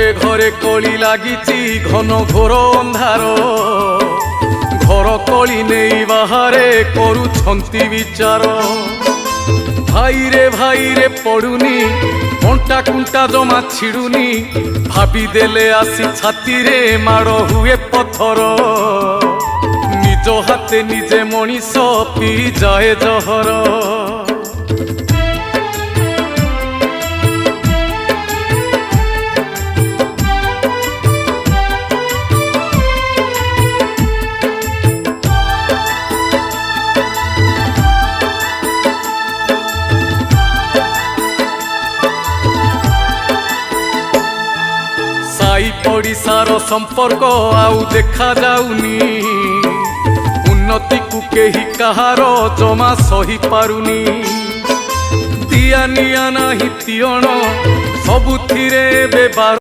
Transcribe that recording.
घरे घरे कली लागिची घन घोर अंधार घर कली नहीं बाहरे करुछंती विचार भाई रे पड़ुनी कंटा कुंटा जमा छिड़ुनी भाभी देले आसी छाती रे माड़ हुए पथर निज हाथे निजे मनीष पी जाए जहर साई पड़िशार संपर्क आउ देखा जाउनी उन्नति को केही कहार जमा सही पारुनी दिया निया नाही तियण सबुथिरे बेबार।